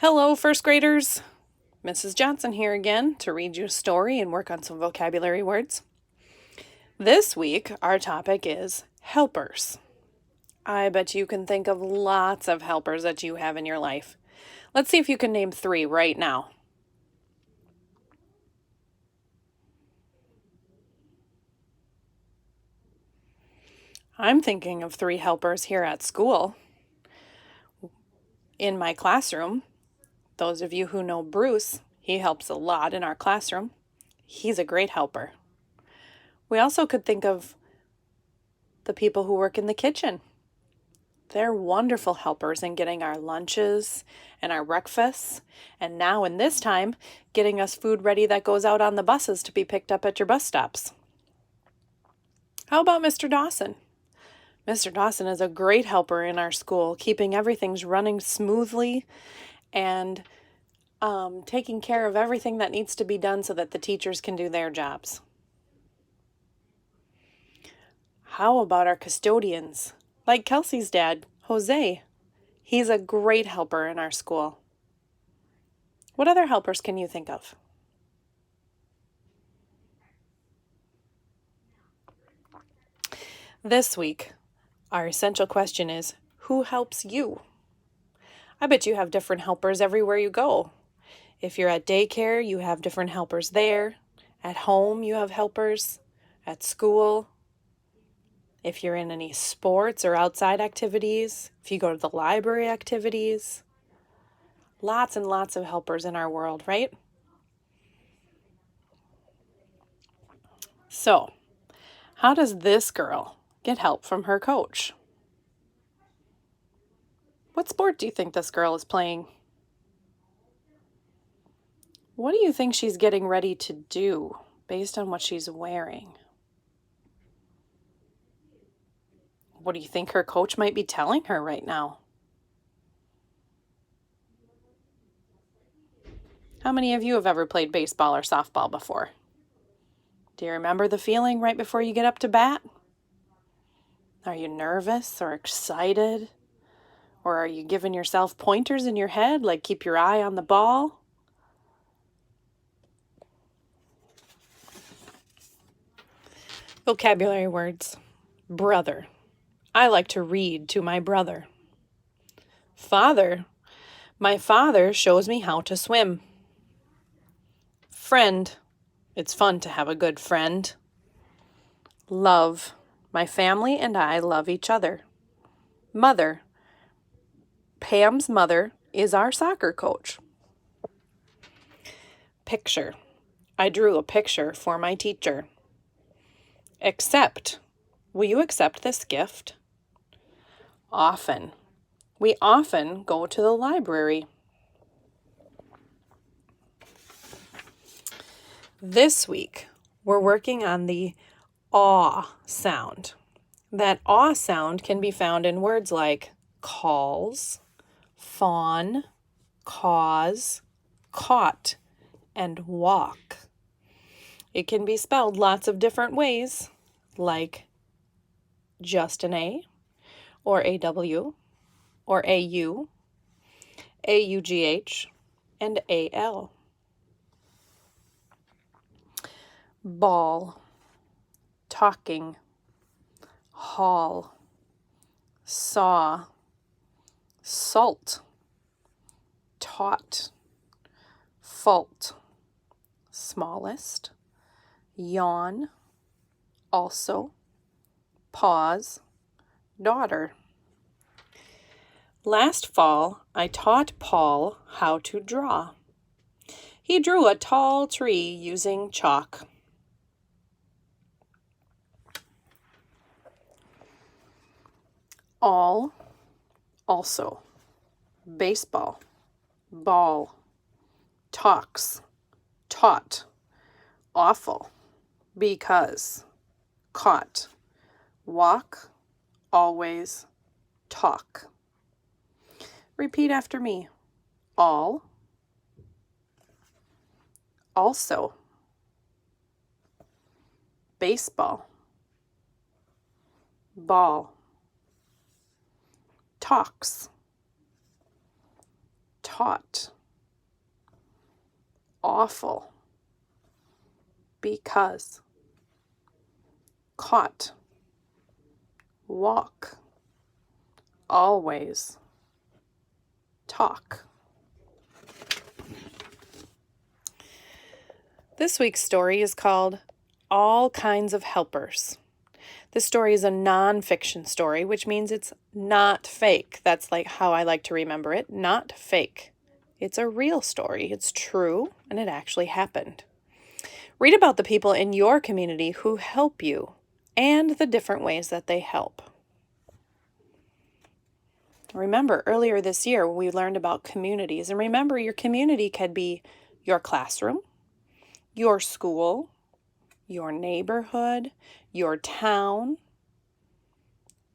Hello, first graders. Mrs. Johnson here again to read you a story and work on some vocabulary words. This week, our topic is helpers. I bet you can think of lots of helpers that you have in your life. Let's see if you can name 3 right now. I'm thinking of 3 helpers here at school. In my classroom, those of you who know Bruce, he helps a lot in our classroom. He's a great helper. We also could think of the people who work in the kitchen. They're wonderful helpers in getting our lunches and our breakfasts, and now in this time, getting us food ready that goes out on the buses to be picked up at your bus stops. How about Mr. Dawson? Mr. Dawson is a great helper in our school, keeping everything's running smoothly and taking care of everything that needs to be done so that the teachers can do their jobs. How about our custodians? Like Kelsey's dad, Jose. He's a great helper in our school. What other helpers can you think of? This week, our essential question is, who helps you? I bet you have different helpers everywhere you go. If you're at daycare, you have different helpers there. At home, you have helpers. At school. If you're in any sports or outside activities. If you go to the library activities. Lots and lots of helpers in our world, right? So, how does this girl get help from her coach? What sport do you think this girl is playing? What do you think she's getting ready to do based on what she's wearing? What do you think her coach might be telling her right now? How many of you have ever played baseball or softball before? Do you remember the feeling right before you get up to bat? Are you nervous or excited? Or are you giving yourself pointers in your head, like keep your eye on the ball? Vocabulary words. Brother. I like to read to my brother. Father. My father shows me how to swim. Friend. It's fun to have a good friend. Love. My family and I love each other. Mother. Pam's mother is our soccer coach. Picture. I drew a picture for my teacher. Accept. Will you accept this gift? Often. We often go to the library. This week, we're working on the aw sound. That aw sound can be found in words like calls, fawn, cause, caught, and walk. It can be spelled lots of different ways, like just an A, or AW, or AU, AUGH, and AL. Ball, talking, haul, saw, salt, taught, fault, smallest, yawn, also, pause, daughter. Last fall, I taught Paul how to draw. He drew a tall tree using chalk. All, also, baseball, ball, talks, taught, awful, because, caught, walk, always, talk. Repeat after me. All, also, baseball, ball, talks, taught, awful, because, caught, walk, always, talk. This week's story is called All Kinds of Helpers. This story is a non-fiction story, which means it's not fake. That's like how I like to remember it, not fake. It's a real story. It's true, and it actually happened. Read about the people in your community who help you and the different ways that they help. Remember, earlier this year, we learned about communities. And remember, your community could be your classroom, your school, your neighborhood, your town.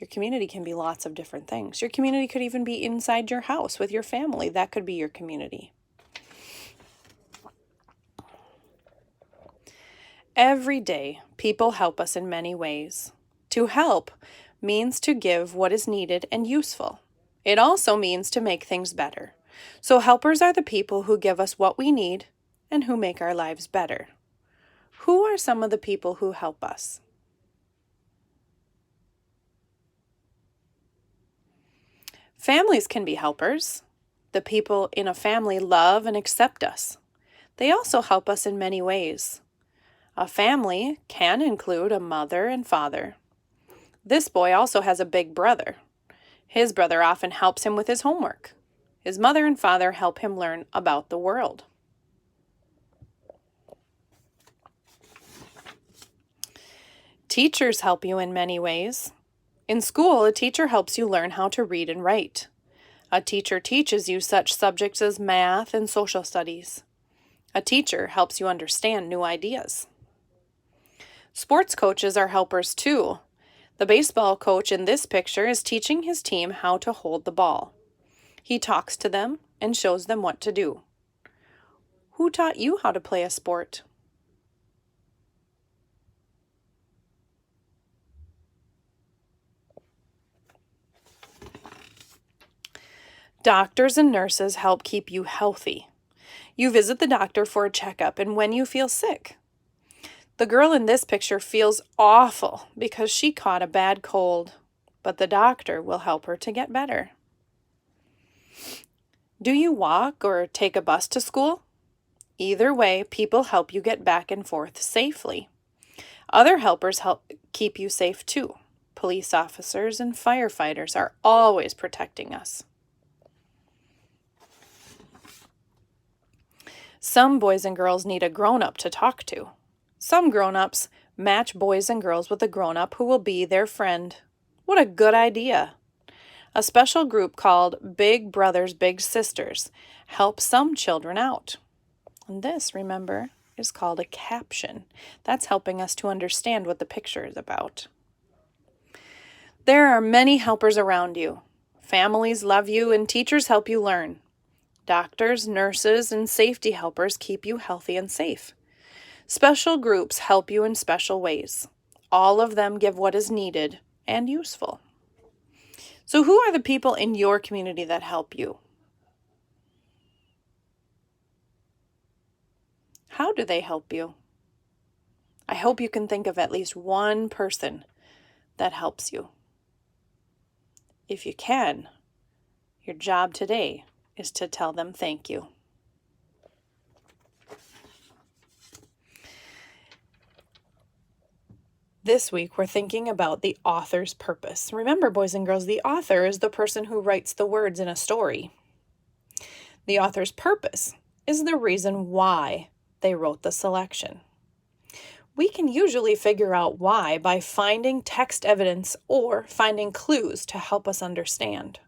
Your community can be lots of different things. Your community could even be inside your house with your family. That could be your community. Every day, people help us in many ways. To help means to give what is needed and useful. It also means to make things better. So helpers are the people who give us what we need and who make our lives better. Who are some of the people who help us? Families can be helpers. The people in a family love and accept us. They also help us in many ways. A family can include a mother and father. This boy also has a big brother. His brother often helps him with his homework. His mother and father help him learn about the world. Teachers help you in many ways. In school, a teacher helps you learn how to read and write. A teacher teaches you such subjects as math and social studies. A teacher helps you understand new ideas. Sports coaches are helpers too. The baseball coach in this picture is teaching his team how to hold the ball. He talks to them and shows them what to do. Who taught you how to play a sport? Doctors and nurses help keep you healthy. You visit the doctor for a checkup and when you feel sick. The girl in this picture feels awful because she caught a bad cold, but the doctor will help her to get better. Do you walk or take a bus to school? Either way, people help you get back and forth safely. Other helpers help keep you safe too. Police officers and firefighters are always protecting us. Some boys and girls need a grown-up to talk to. Some grown-ups match boys and girls with a grown-up who will be their friend. What a good idea! A special group called Big Brothers Big Sisters helps some children out. And this, remember, is called a caption. That's helping us to understand what the picture is about. There are many helpers around you. Families love you and teachers help you learn. Doctors, nurses, and safety helpers keep you healthy and safe. Special groups help you in special ways. All of them give what is needed and useful. So who are the people in your community that help you? How do they help you? I hope you can think of at least one person that helps you. If you can, your job today is to tell them thank you. This week, we're thinking about the author's purpose. Remember, boys and girls, the author is the person who writes the words in a story. The author's purpose is the reason why they wrote the selection. We can usually figure out why by finding text evidence or finding clues to help us understand.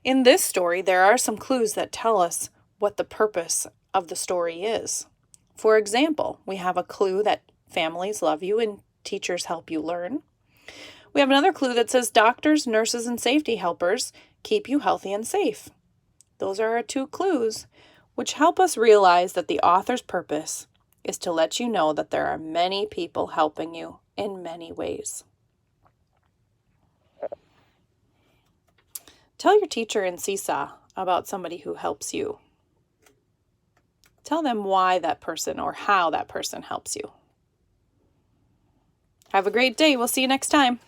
In this story, there are some clues that tell us what the purpose of the story is. For example, we have a clue that families love you and teachers help you learn. We have another clue that says doctors, nurses, and safety helpers keep you healthy and safe. Those are our two clues, which help us realize that the author's purpose is to let you know that there are many people helping you in many ways. Tell your teacher in Seesaw, about somebody who helps you. Tell them why that person or how that person helps you. Have a great day. We'll see you next time.